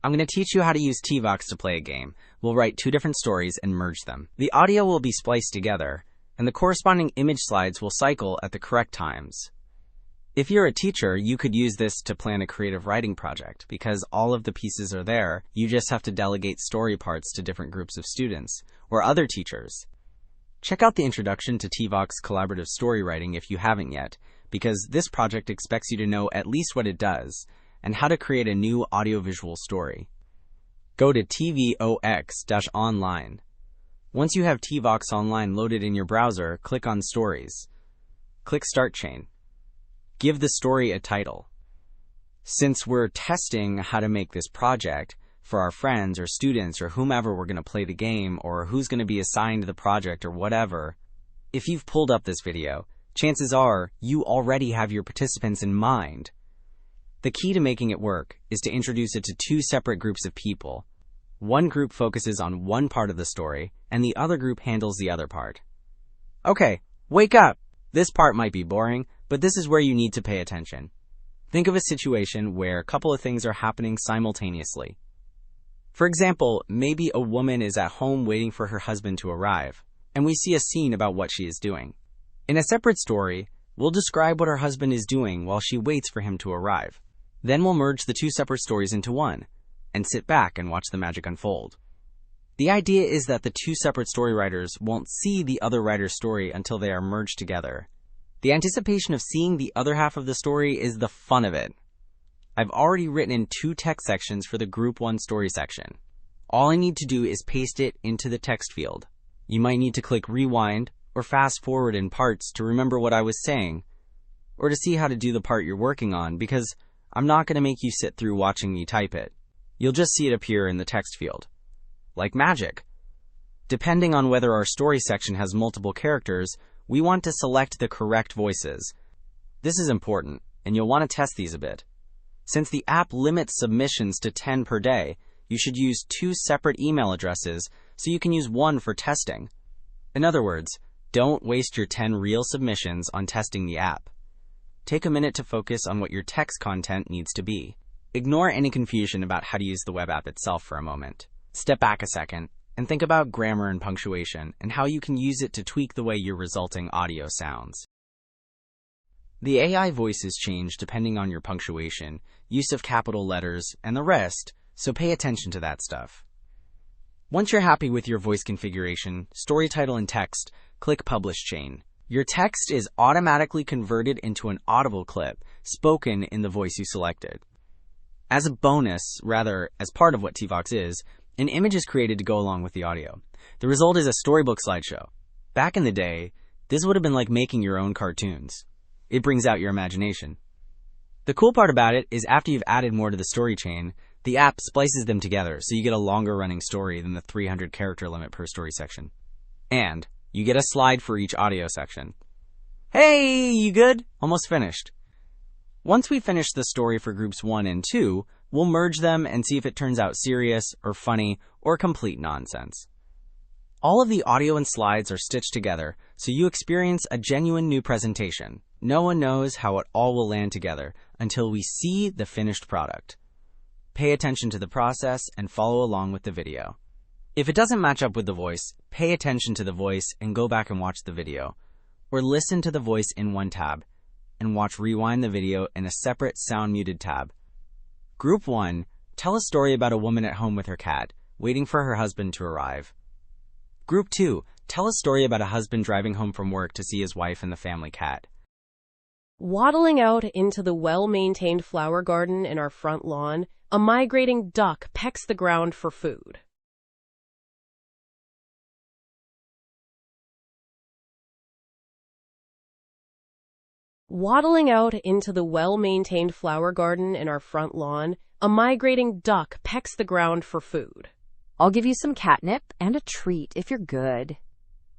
I'm going to teach you how to use tvox to play a game. We'll write two different stories and merge them. The audio will be spliced together, and the corresponding image slides will cycle at the correct times. If you're a teacher, you could use this to plan a creative writing project. Because all of the pieces are there, you just have to delegate story parts to different groups of students or other teachers. Check out the introduction to tvox collaborative story writing if you haven't yet, because this project expects you to know at least what it does and how to create a new audiovisual story. Go to tvox.online. Once you have tvox online loaded in your browser, click on Stories. Click Start Chain. Give the story a title. Since we're testing how to make this project for our friends or students or whomever we're going to play the game or who's going to be assigned the project or whatever, if you've pulled up this video, chances are you already have your participants in mind. The key to making it work is to introduce it to two separate groups of people. One group focuses on one part of the story, and the other group handles the other part. Okay, wake up! This part might be boring, but this is where you need to pay attention. Think of a situation where a couple of things are happening simultaneously. For example, maybe a woman is at home waiting for her husband to arrive, and we see a scene about what she is doing. In a separate story, we'll describe what her husband is doing while she waits for him to arrive. Then we'll merge the two separate stories into one, and sit back and watch the magic unfold. The idea is that the two separate story writers won't see the other writer's story until they are merged together. The anticipation of seeing the other half of the story is the fun of it. I've already written in two text sections for the Group 1 story section. All I need to do is paste it into the text field. You might need to click rewind or fast forward in parts to remember what I was saying, or to see how to do the part you're working on, because I'm not going to make you sit through watching me type it. You'll just see it appear in the text field. Like magic. Depending on whether our story section has multiple characters, we want to select the correct voices. This is important, and you'll want to test these a bit. Since the app limits submissions to 10 per day, you should use two separate email addresses so you can use one for testing. In other words, don't waste your 10 real submissions on testing the app. Take a minute to focus on what your text content needs to be. Ignore any confusion about how to use the web app itself for a moment. Step back a second and think about grammar and punctuation and how you can use it to tweak the way your resulting audio sounds. The AI voices change depending on your punctuation, use of capital letters, and the rest, so pay attention to that stuff. Once you're happy with your voice configuration, story title, and text, click Publish Chain. Your text is automatically converted into an audible clip, spoken in the voice you selected. As a bonus, rather as part of what tvox is, an image is created to go along with the audio. The result is a storybook slideshow. Back in the day, this would have been like making your own cartoons. It brings out your imagination. The cool part about it is after you've added more to the story chain, the app splices them together so you get a longer running story than the 300 character limit per story section. And you get a slide for each audio section. Hey, you good? Almost finished. Once we finish the story for groups 1 and 2, we'll merge them and see if it turns out serious or funny or complete nonsense. All of the audio and slides are stitched together, so you experience a genuine new presentation. No one knows how it all will land together until we see the finished product. Pay attention to the process and follow along with the video. If it doesn't match up with the voice, pay attention to the voice and go back and watch the video. Or listen to the voice in one tab and watch rewind the video in a separate sound-muted tab. Group 1, tell a story about a woman at home with her cat, waiting for her husband to arrive. Group 2, tell a story about a husband driving home from work to see his wife and the family cat. Waddling out into the well-maintained flower garden in our front lawn, a migrating duck pecks the ground for food. Waddling out into the well-maintained flower garden in our front lawn, a migrating duck pecks the ground for food. I'll give you some catnip and a treat if you're good.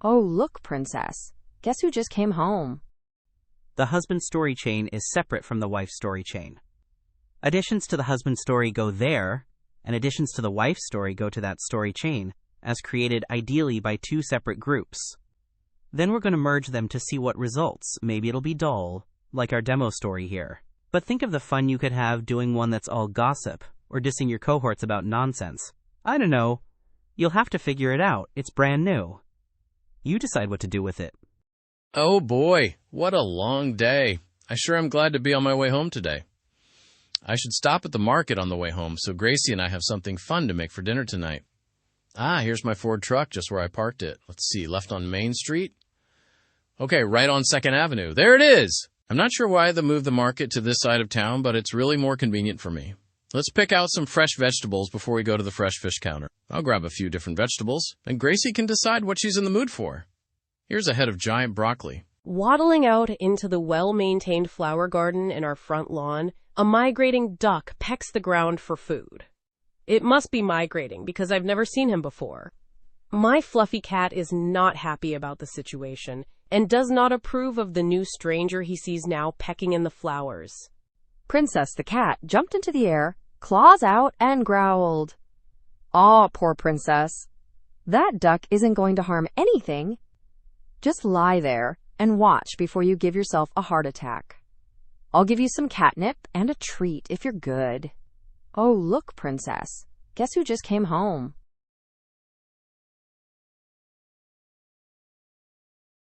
Oh, look, princess. Guess who just came home? The husband story chain is separate from the wife story chain. Additions to the husband story go there, and additions to the wife story go to that story chain, as created ideally by two separate groups. Then we're going to merge them to see what results. Maybe it'll be dull, like our demo story here. But think of the fun you could have doing one that's all gossip, or dissing your cohorts about nonsense. I don't know. You'll have to figure it out. It's brand new. You decide what to do with it. Oh boy, what a long day. I sure am glad to be on my way home today. I should stop at the market on the way home so Gracie and I have something fun to make for dinner tonight. Here's my Ford truck just where I parked it. Let's see, left on Main Street? Okay, right on 2nd Avenue. There it is! I'm not sure why they moved the market to this side of town, but it's really more convenient for me. Let's pick out some fresh vegetables before we go to the fresh fish counter. I'll grab a few different vegetables, and Gracie can decide what she's in the mood for. Here's a head of giant broccoli. Waddling out into the well-maintained flower garden in our front lawn, a migrating duck pecks the ground for food. It must be migrating because I've never seen him before. My fluffy cat is not happy about the situation and does not approve of the new stranger he sees now pecking in the flowers. Princess the cat jumped into the air, claws out, and growled. "Aw, poor princess. That duck isn't going to harm anything. Just lie there and watch before you give yourself a heart attack. I'll give you some catnip and a treat if you're good. Oh, look, princess. Guess who just came home?"